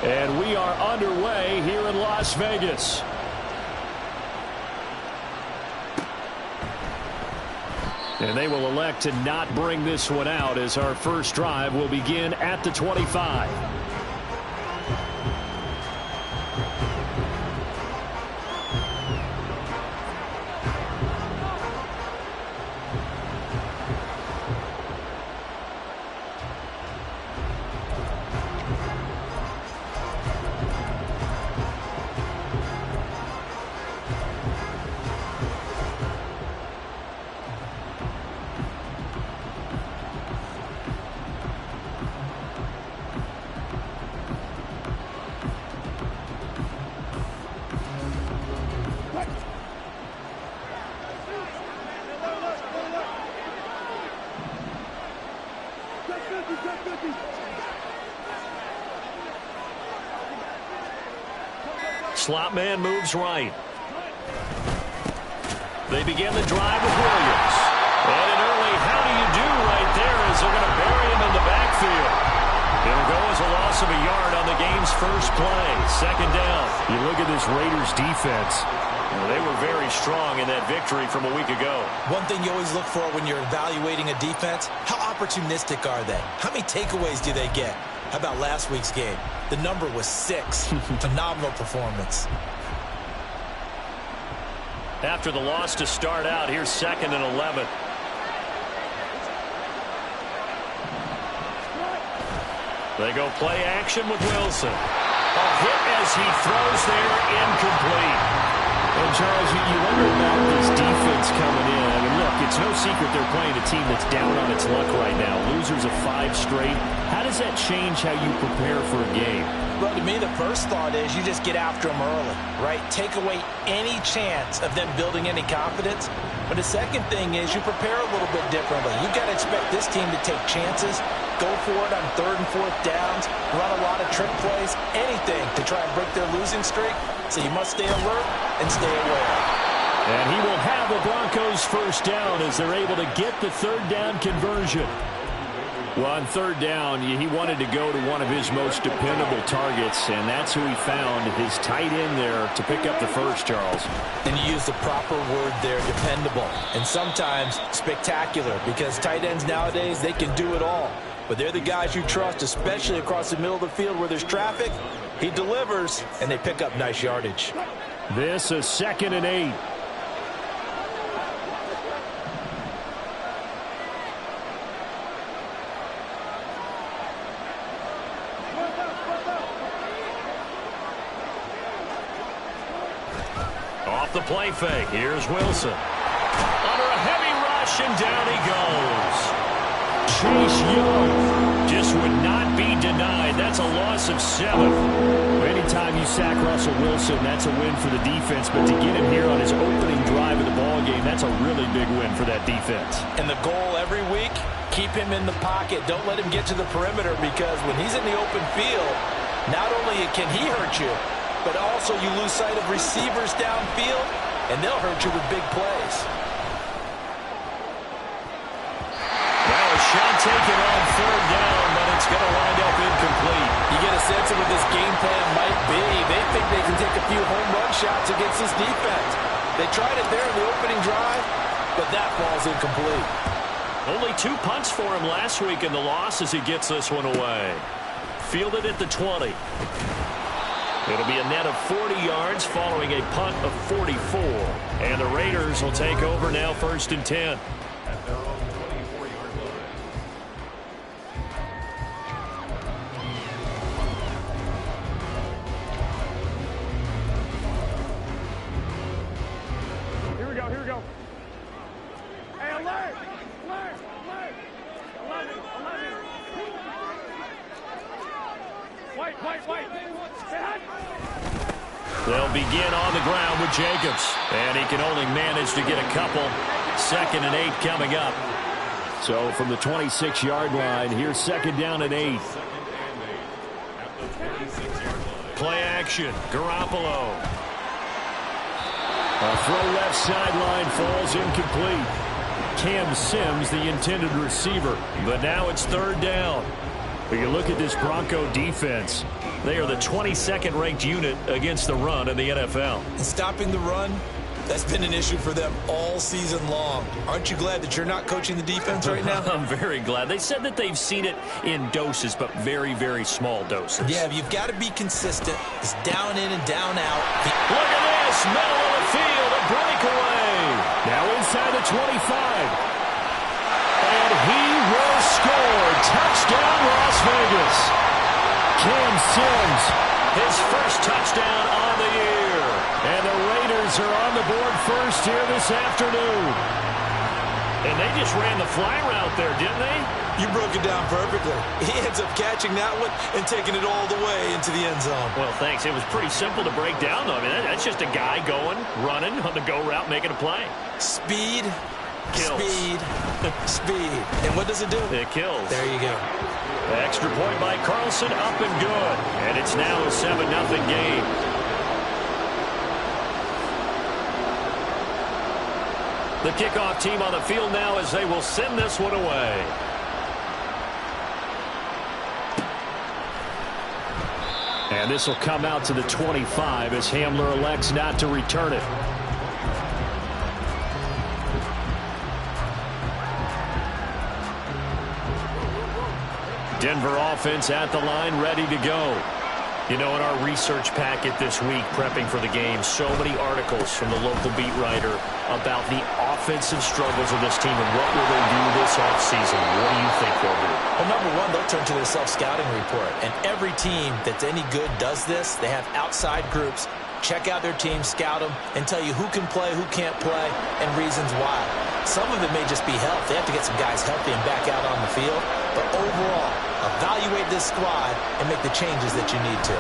And we are underway here in Las Vegas. And they will elect to not bring this one out as our first drive will begin at the 25. Slot man moves right. They begin the drive with Williams. And an early how do you do right there as they're going to bury him in the backfield. It'll go as a loss of a yard on the game's first play. Second down. You look at this Raiders defense. They were very strong in that victory from a week ago. One thing you always look for when you're evaluating a defense, how opportunistic are they? How many takeaways do they get? How about last week's game? The number was 6. Phenomenal performance. After the loss to start out, here's 2nd and 11. They go play action with Wilson. A hit as he throws there, incomplete. And, Charles, you wonder about this defense coming in. I mean, look, it's no secret they're playing a team that's down on its luck right now. Losers of 5 straight. How does that change how you prepare for a game? Well, to me, the first thought is you just get after them early, right? Take away any chance of them building any confidence. But the second thing is you prepare a little bit differently. You've got to expect this team to take chances, go for it on 3rd and 4th downs, run a lot of trick plays, anything to try and break their losing streak. So you must stay alert and stay aware. And he will have the Broncos first down as they're able to get the 3rd down conversion. Well, on 3rd down, he wanted to go to one of his most dependable targets, and that's who he found, his tight end there, to pick up the first, Charles. And you use the proper word there, dependable, and sometimes spectacular, because tight ends nowadays, they can do it all. But they're the guys you trust, especially across the middle of the field where there's traffic. He delivers, and they pick up nice yardage. This is 2nd and 8. Off the play fake, here's Wilson. Under a heavy rush, and down he goes. Chase Young just would not be denied. That's a loss of 7. Anytime you sack Russell Wilson, that's a win for the defense. But to get him here on his opening drive of the ballgame, that's a really big win for that defense. And the goal every week, keep him in the pocket. Don't let him get to the perimeter, because when he's in the open field, not only can he hurt you, but also you lose sight of receivers downfield, and they'll hurt you with big plays. Well, a shot taken on 3rd down, but it's going to wind up incomplete. You get a sense of what this game plan might be. They think they can take a few home run shots against this defense. They tried it there in the opening drive, but that falls incomplete. Only 2 punts for him last week in the loss as he gets this one away. Fielded at the 20. It'll be a net of 40 yards following a punt of 44. And the Raiders will take over now, 1st and 10. Here we go. Hey, alert! 11. Wait. They'll begin on the ground with Jacobs. And he can only manage to get a couple. 2nd and 8 coming up. So from the 26-yard line, here's 2nd down and 8. Play action. Garoppolo. A throw left sideline falls incomplete. Cam Sims, the intended receiver. But now it's 3rd down. Well, you look at this Bronco defense. They are the 22nd ranked unit against the run in the NFL. And stopping the run, that's been an issue for them all season long. Aren't you glad that you're not coaching the defense right now? I'm very glad. They said that they've seen it in doses, but very, very small doses. Yeah, you've got to be consistent. It's down in and down out. Look at this. Middle of the field, a breakaway. Now inside the 25. And he will score. Touchdown, Las Vegas. Cam Sims, his first touchdown on the year. And the Raiders are on the board first here this afternoon. And they just ran the fly route there, didn't they? You broke it down perfectly. He ends up catching that one and taking it all the way into the end zone. Well, thanks. It was pretty simple to break down, though. I mean, that's just a guy going, running on the go route, making a play. Speed, kills. Speed, speed. And what does it do? It kills. There you go. Extra point by Carlson, up and good. And it's now a 7-0 game. The kickoff team on the field now as they will send this one away. And this will come out to the 25 as Hamler elects not to return it. Denver offense at the line, ready to go. You know, in our research packet this week, prepping for the game, so many articles from the local beat writer about the offensive struggles of this team and what will they do this offseason. What do you think they'll do? Well, number one, they'll turn to their self-scouting report. And every team that's any good does this. They have outside groups. Check out their team, scout them, and tell you who can play, who can't play, and reasons why. Some of it may just be health. They have to get some guys healthy and back out on the field. But overall, evaluate this squad and make the changes that you need to.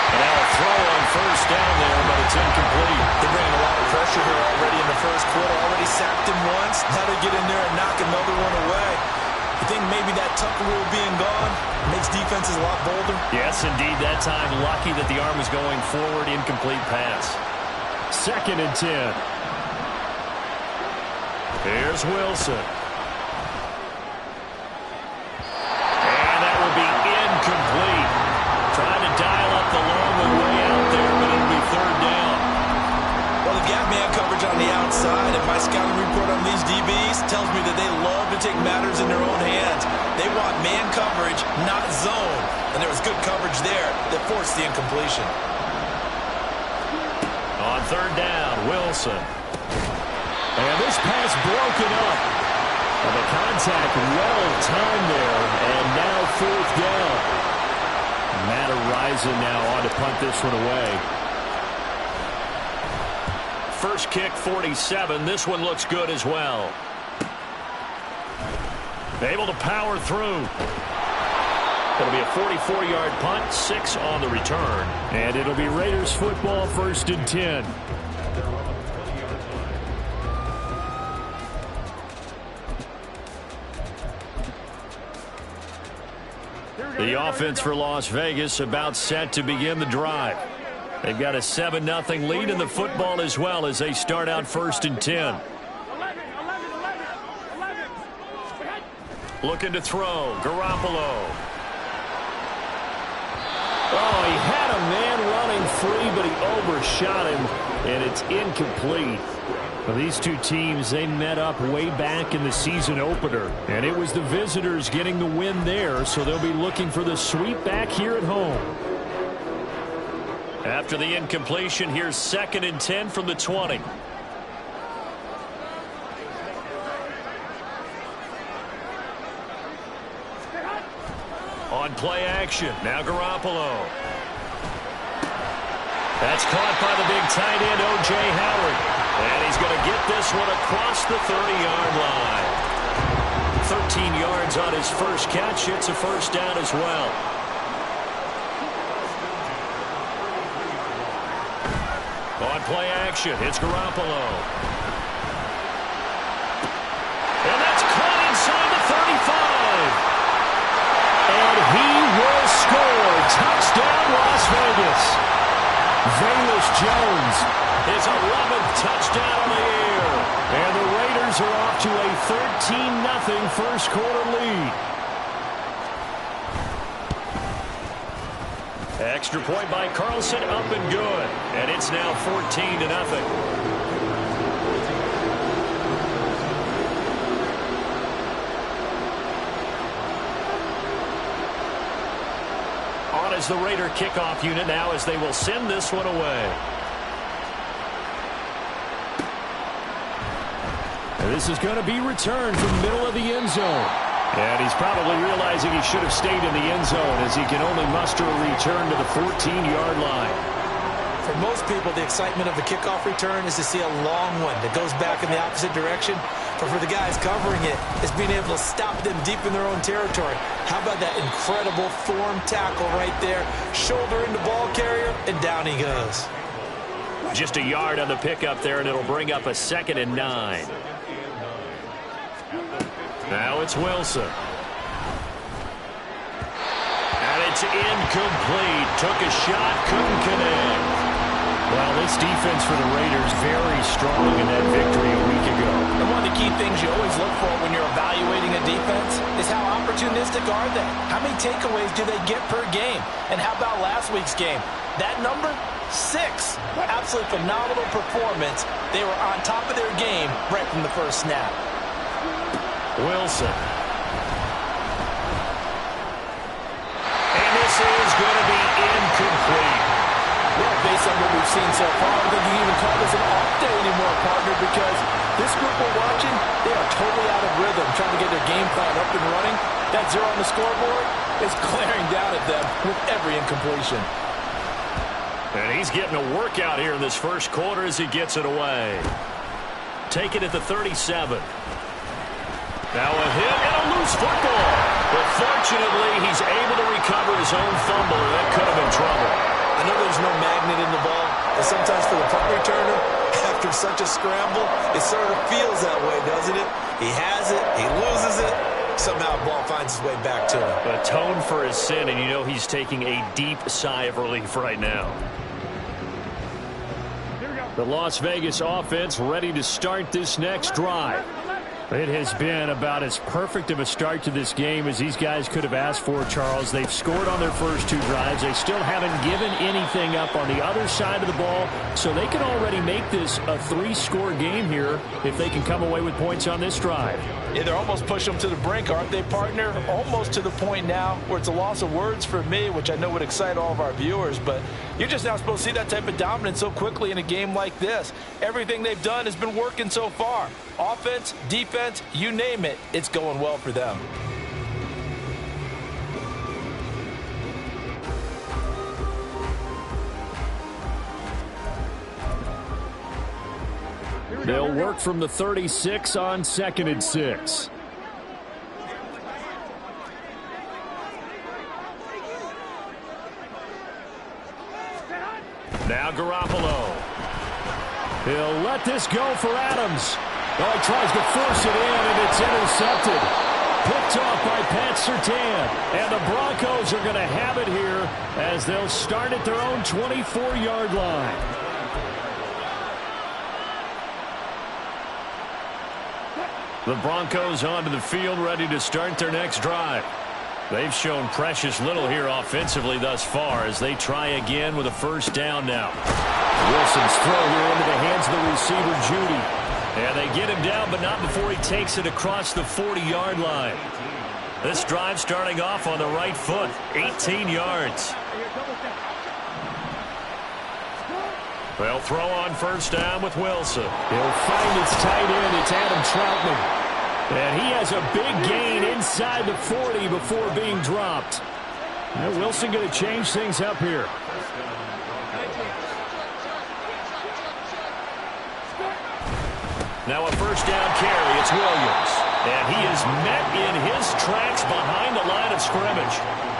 And now a throw on first down there, but it's incomplete. They're bringing a lot of pressure here already in the first quarter. Already sacked him once. Now they get in there and knock another one away. You think maybe that Tucker rule being gone makes defenses a lot bolder? Yes, indeed. That time, lucky that the arm was going forward. Incomplete pass. 2nd and 10. Here's Wilson. And that will be incomplete. Trying to dial up the long way out there, but it'll be 3rd down. Well, the gap man coverage on the outside, and my scouting report on these DBs tells me that they love to take matters in their own hands. They want man coverage, not zone. And there was good coverage there that forced the incompletion. On 3rd down, Wilson. And this pass broken up. And the contact well timed there. And now 4th down. Matt Araiza now on to punt this one away. First kick, 47. This one looks good as well. Able to power through. It'll be a 44-yard punt, 6 on the return. And it'll be Raiders football, 1st and 10. The offense for Las Vegas about set to begin the drive. They've got a 7-0 lead in the football as well as they start out 1st and 10. Looking to throw, Garoppolo. Oh, he had a man running free, but he overshot him, and it's incomplete. Well, these two teams, they met up way back in the season opener, and it was the visitors getting the win there, so they'll be looking for the sweep back here at home. After the incompletion, here's 2nd and 10 from the 20. On play action, now Garoppolo. That's caught by the big tight end, O.J. Howard. And he's going to get this one across the 30-yard line. 13 yards on his first catch. It's a 1st down as well. On play action, it's Garoppolo. And that's caught inside the 35. And he will score. Touchdown, Las Vegas. Velus Jones, his 11th touchdown of the year. And the Raiders Raiders are off to a 13-0 first quarter lead. Extra point by Carlson, up and good. And it's now 14-0. On is the Raider kickoff unit now as they will send this one away. And this is going to be returned from the middle of the end zone. And he's probably realizing he should have stayed in the end zone as he can only muster a return to the 14-yard line. For most people, the excitement of the kickoff return is to see a long one that goes back in the opposite direction. But for the guys covering it, it's being able to stop them deep in their own territory. How about that incredible form tackle right there? Shoulder into ball carrier, and down he goes. Just a yard on the pickup there, and it'll bring up a 2nd and 9. Now it's Wilson. And it's incomplete. Took a shot, couldn't connect. Well, this defense for the Raiders very strong in that victory a week ago. And one of the key things you always look for when you're evaluating a defense is how opportunistic are they? How many takeaways do they get per game? And how about last week's game? That number? 6. Absolutely phenomenal performance. They were on top of their game right from the first snap. Wilson. And this is going to be incomplete. Well, based on what we've seen so far, I don't think you can even call this an off day anymore, partner, because this group we're watching, they are totally out of rhythm, trying to get their game plan up and running. That 0 on the scoreboard is glaring down at them with every incompletion. And he's getting a workout here in this first quarter as he gets it away. Take it at the 37. Now a hit and a loose football. But fortunately, he's able to recover his own fumble, and that could have been trouble. I know there's no magnet in the ball, but sometimes for the punt returner, after such a scramble, it sort of feels that way, doesn't it? He has it, he loses it, somehow the ball finds its way back to him. Atone for his sin, and you know he's taking a deep sigh of relief right now. The Las Vegas offense ready to start this next drive. It has been about as perfect of a start to this game as these guys could have asked for, Charles. They've scored on their first 2 drives. They still haven't given anything up on the other side of the ball, so they can already make this a 3-score game here if they can come away with points on this drive. Yeah, they're almost pushing them to the brink, aren't they, partner? Almost to the point now where it's a loss of words for me, which I know would excite all of our viewers, but you're just not supposed to see that type of dominance so quickly in a game like this. Everything they've done has been working so far. Offense, defense, you name it, it's going well for them. They'll work from the 36 on 2nd and 6. Now Garoppolo. He'll let this go for Adams. Oh, he tries to force it in, and it's intercepted. Picked off by Pat Surtain. And the Broncos are going to have it here as they'll start at their own 24-yard line. The Broncos onto the field, ready to start their next drive. They've shown precious little here offensively thus far as they try again with a first down now. Wilson's throw here into the hands of the receiver, Judy. And they get him down, but not before he takes it across the 40-yard line. This drive starting off on the right foot, 18 yards. They'll throw on first down with Wilson. He'll find his tight end. It's Adam Troutman. And he has a big gain inside the 40 before being dropped. Now Wilson going to change things up here. Now a first down carry. It's Williams. And he is met in his tracks behind the line of scrimmage.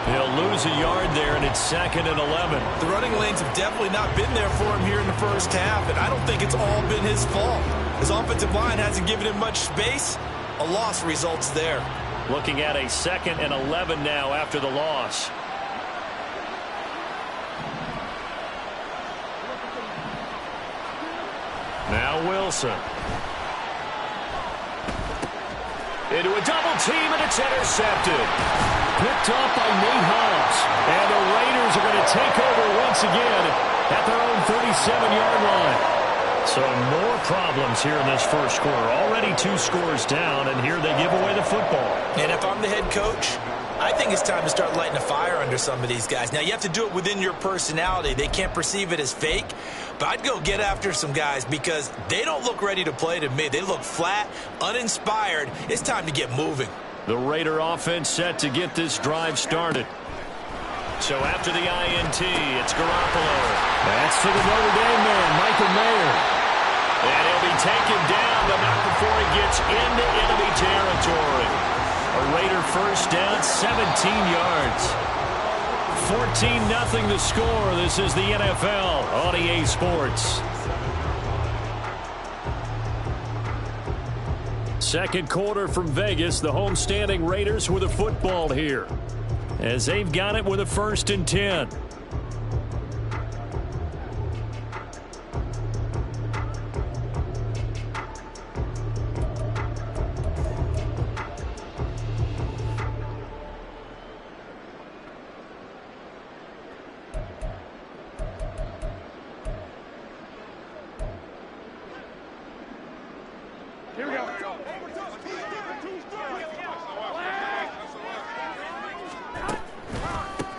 He'll lose a yard there, and it's 2nd and 11. The running lanes have definitely not been there for him here in the first half, and I don't think it's all been his fault. His offensive line hasn't given him much space. A loss results there. Looking at a 2nd and 11 now after the loss. Now Wilson. Into a double team, and it's intercepted. Picked off by Nate Hobbs. And the Raiders are going to take over once again at their own 37-yard line. So more problems here in this first quarter. Already 2 scores down, and here they give away the football. And if I'm the head coach, I think it's time to start lighting a fire under some of these guys. Now, you have to do it within your personality. They can't perceive it as fake. But I'd go get after some guys because they don't look ready to play to me. They look flat, uninspired. It's time to get moving. The Raider offense set to get this drive started. So after the INT, it's Garoppolo. That's to the Notre Dame man, Michael Mayer. And he'll be taken down, but not before he gets into enemy territory. A Raider first down, 17 yards. 14-0 the score. This is the NFL on EA Sports. Second quarter from Vegas. The homestanding Raiders with a football here, as they've got it with a 1st and 10. Here we go.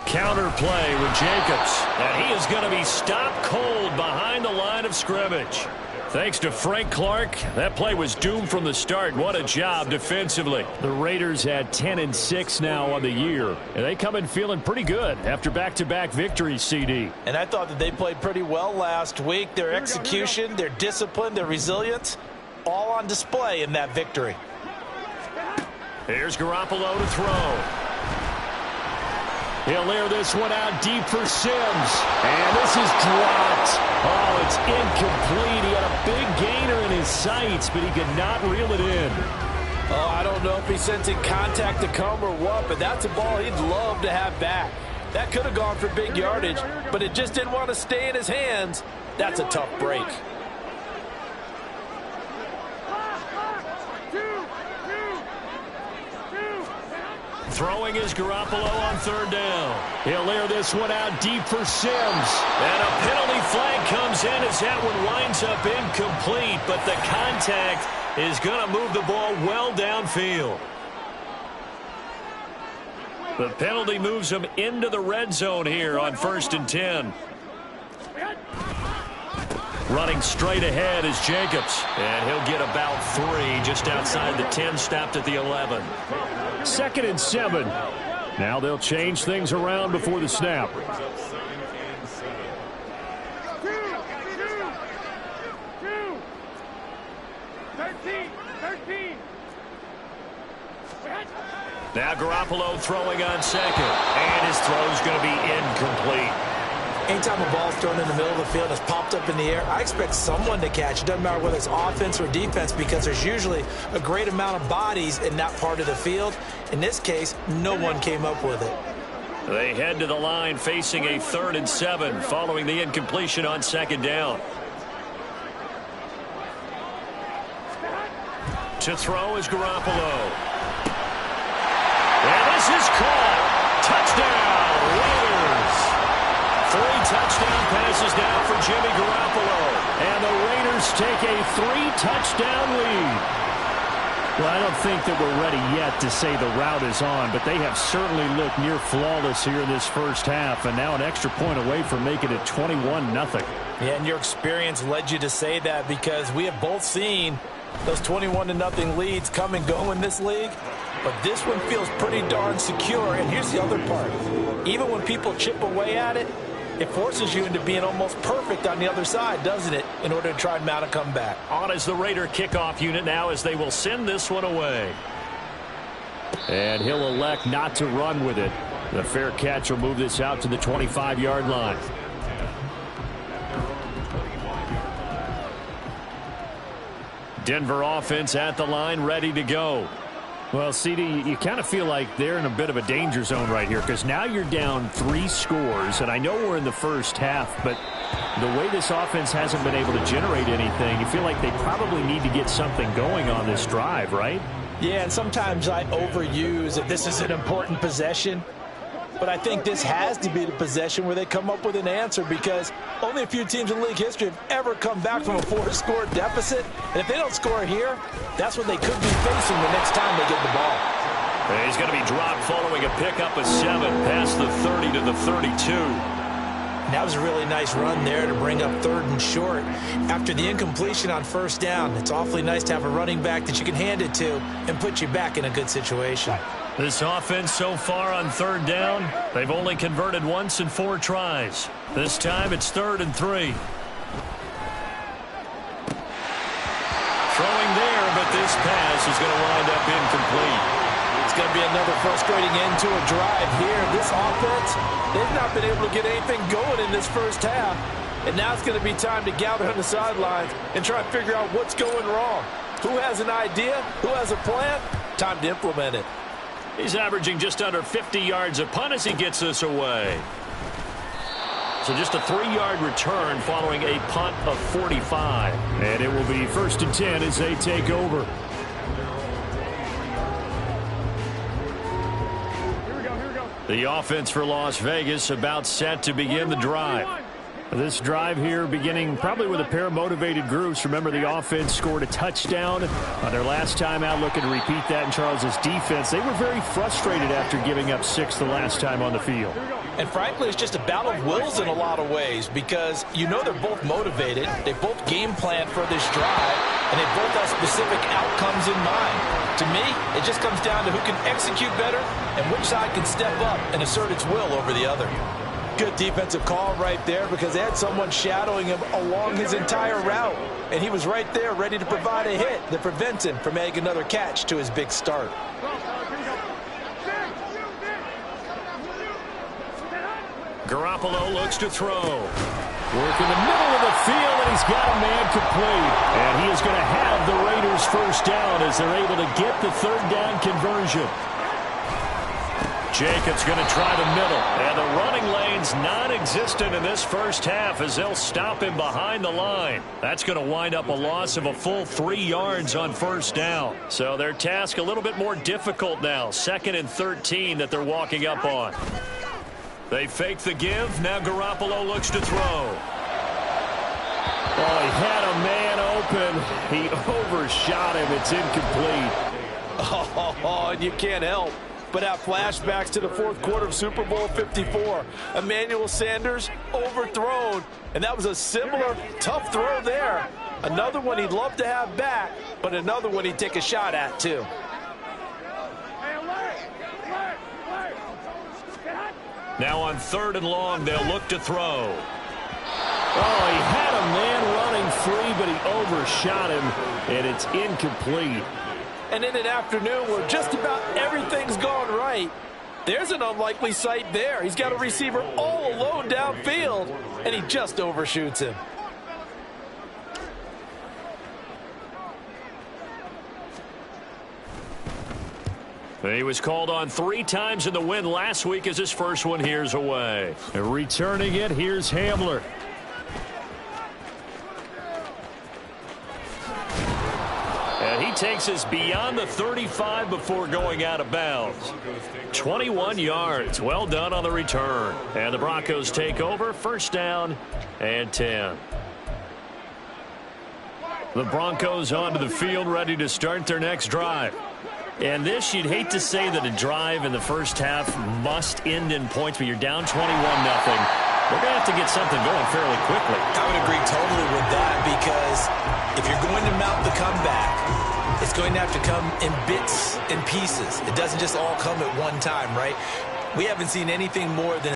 Counter play with Jacobs, and he is going to be stopped cold behind the line of scrimmage. Thanks to Frank Clark, that play was doomed from the start. What a job defensively. The Raiders had 10-6 now on the year, and they come in feeling pretty good after back-to-back victories, CD. And I thought that they played pretty well last week. Their execution, their discipline, their resilience, all on display in that victory. Here's Garoppolo to throw. He'll air this one out deep for Sims. And this is dropped. Oh, it's incomplete. He had a big gainer in his sights, but he could not reel it in. Oh, I don't know if he's sensing contact to come or what, but that's a ball he'd love to have back. That could have gone for big yardage, but it just didn't want to stay in his hands. That's a tough break. Throwing is Garoppolo on 3rd down. He'll air this one out deep for Sims. And a penalty flag comes in as that one winds up incomplete, but the contact is going to move the ball well downfield. The penalty moves him into the red zone here on 1st and 10. Running straight ahead is Jacobs. And he'll get about 3 just outside the 10, stopped at the 11. 2nd and 7. Now they'll change things around before the snap. Now Garoppolo throwing on 2nd. And his throw's going to be incomplete. Anytime a ball's thrown in the middle of the field and it's popped up in the air, I expect someone to catch. It doesn't matter whether it's offense or defense because there's usually a great amount of bodies in that part of the field. In this case, no one came up with it. They head to the line facing a 3rd and 7 following the incompletion on 2nd down. To throw is Garoppolo. And this is caught. Touchdown, Raiders. 3 touchdown passes now for Jimmy Garoppolo. And the Raiders take a 3-touchdown lead. Well, I don't think that we're ready yet to say the route is on, but they have certainly looked near flawless here in this first half, and now an extra point away from making it 21-0. Yeah, and your experience led you to say that because we have both seen those 21-0 leads come and go in this league. But this one feels pretty darn secure, and here's the other part. Even when people chip away at it, it forces you into being almost perfect on the other side, doesn't it, in order to try and mount a comeback. On is the Raider kickoff unit now as they will send this one away. And he'll elect not to run with it. The fair catch will move this out to the 25-yard line. Denver offense at the line, ready to go. Well, CD, you kind of feel like they're in a bit of a danger zone right here because now you're down 3 scores, and I know we're in the first half, but the way this offense hasn't been able to generate anything, you feel like they probably need to get something going on this drive, right? Yeah, and sometimes I overuse if this is an important possession. But I think this has to be the possession where they come up with an answer, because only a few teams in league history have ever come back from a 4-score deficit. And if they don't score here, that's what they could be facing the next time they get the ball. He's going to be dropped following a pickup of 7 past the 30 to the 32. That was a really nice run there to bring up 3rd and short. After the incompletion on 1st down, it's awfully nice to have a running back that you can hand it to and put you back in a good situation. This offense so far on 3rd down, they've only converted once in 4 tries. This time it's 3rd and 3. Throwing there, but this pass is going to wind up incomplete. It's going to be another frustrating end to a drive here. This offense, they've not been able to get anything going in this first half. And now it's going to be time to gather on the sidelines and try to figure out what's going wrong. Who has an idea? Who has a plan? Time to implement it. He's averaging just under 50 yards a punt as he gets this away. So just a 3-yard return following a punt of 45. And it will be 1st and 10 as they take over. The offense for Las Vegas about set to begin the drive. This drive here beginning probably with a pair of motivated groups. Remember, the offense scored a touchdown on their last time out, looking to repeat that in Charles's defense. They were very frustrated after giving up 6 the last time on the field. And frankly, it's just a battle of wills in a lot of ways, because you know they're both motivated. They both game plan for this drive, and they both have specific outcomes in mind. To me, it just comes down to who can execute better and which side can step up and assert its will over the other. Good defensive call right there, because they had someone shadowing him along his entire route, and he was right there ready to provide a hit that prevents him from adding another catch to his big start. Garoppolo looks to throw. Work in the middle of the field, and he's got a man complete. And he is going to have the Raiders 1st down as they're able to get the 3rd down conversion. Jacobs going to try the middle, and the running lane's non-existent in this first half as they'll stop him behind the line. That's going to wind up a loss of a full 3 yards on 1st down. So their task a little bit more difficult now. 2nd and 13 that they're walking up on. They fake the give. Now Garoppolo looks to throw. Oh, he had a man open. He overshot him. It's incomplete. Oh, and you can't help but have flashbacks to the 4th quarter of Super Bowl 54. Emmanuel Sanders overthrown, and that was a similar tough throw there. Another one he'd love to have back, but another one he'd take a shot at too. Now on 3rd and long, they'll look to throw. Oh, he had a man running free, but he overshot him, and it's incomplete. And in an afternoon where just about everything's gone right, there's an unlikely sight there. He's got a receiver all alone downfield, and he just overshoots him. He was called on 3 times in the win last week as his first one here's away. And returning it, here's Hamler. And he takes us beyond the 35 before going out of bounds. 21 yards. Well done on the return. And the Broncos take over. 1st down and 10. The Broncos onto the field, ready to start their next drive. And this, you'd hate to say that a drive in the first half must end in points, but you're down 21-0. They're going to have to get something going fairly quickly. I would agree totally with that, because if you're going to mount the comeback, it's going to have to come in bits and pieces. It doesn't just all come at one time, right? We haven't seen anything more than